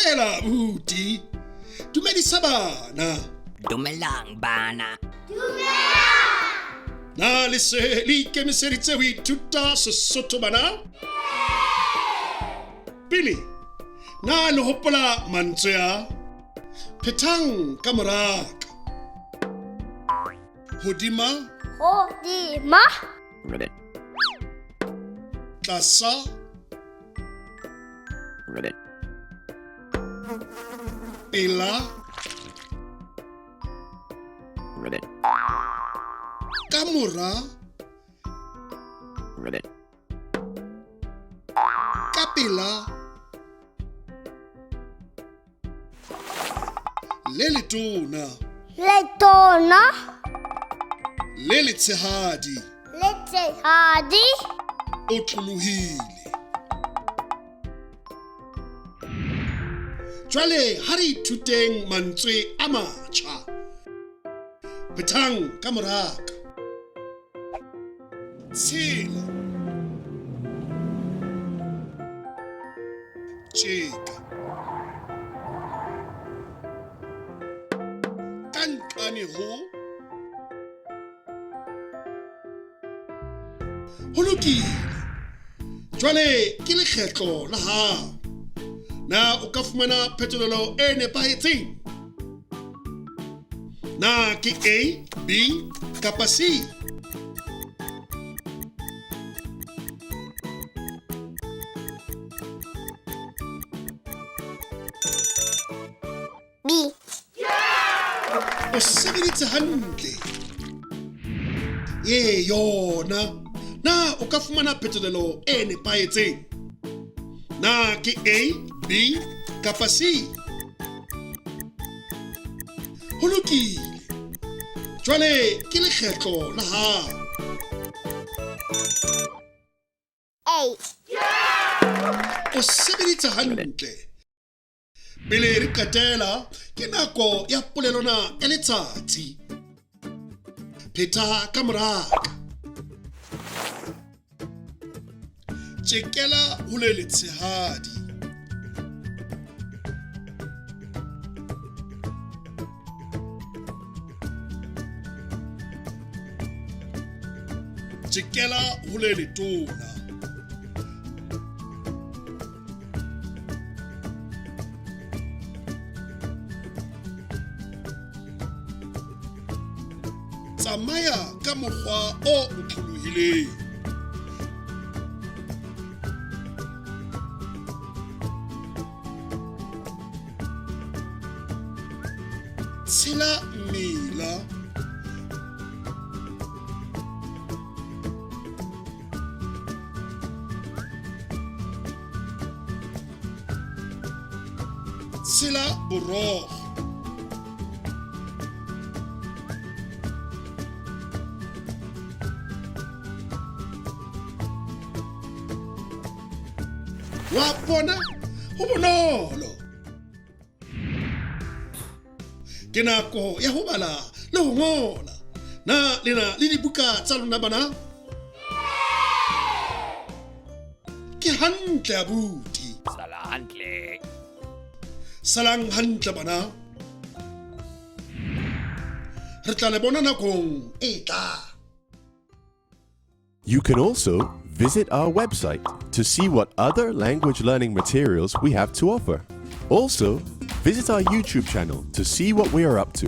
Dumela abuti. Dumedisa bana. Dumelang bana. Na le se le ikemiseditse ho ithuta Sesotho bana? Pele, na le hopola mantswe a phethang ka moraka. Hodima, Hodima. Ribbit, tlasa, ribbit, pela, ribbit, ka mora, ribbit, ka pela, le letona, Letona. le letshehadi, Letshehadi. o tlolohile. Jwale ha re ithuteng mantswe a matjha. Phethang ka moraka. Tshela. Tjeka. Ka nqane ho. Ho lokile. Jwale ke lekgetlo la hao. Na o ka fumana phetolelo e nepahetseng. Na ke A, B kapa C? B. O sebeditse hantle. Yona. Na o ka fumana phetolelo e nepahetseng. Na ke A, B kapa C? Ho lokile. Jwale ke lekgetlo la hao. A. O sebeditse hantle. Pele re qetela, ke nako ya polelona ya letsatsi. Phetha ka moraka. Tjekela ho le letshehadi. Tjekela ho le letona. Tsamaya ka mokgwa o otlolohileng. Tshela mmila. Tshela borokgo. Wa bona ho bonolo. Ke nako ya ho bala le ho ngola. Na lena le dibuka tsa lona bana? Ke hantle abuti. sala hantle. Salang hantle bana. Re tla le bona nakong e tlang. You can also visit our website to see what other language learning materials we have to offer. Also, visit our YouTube channel to see what we are up to.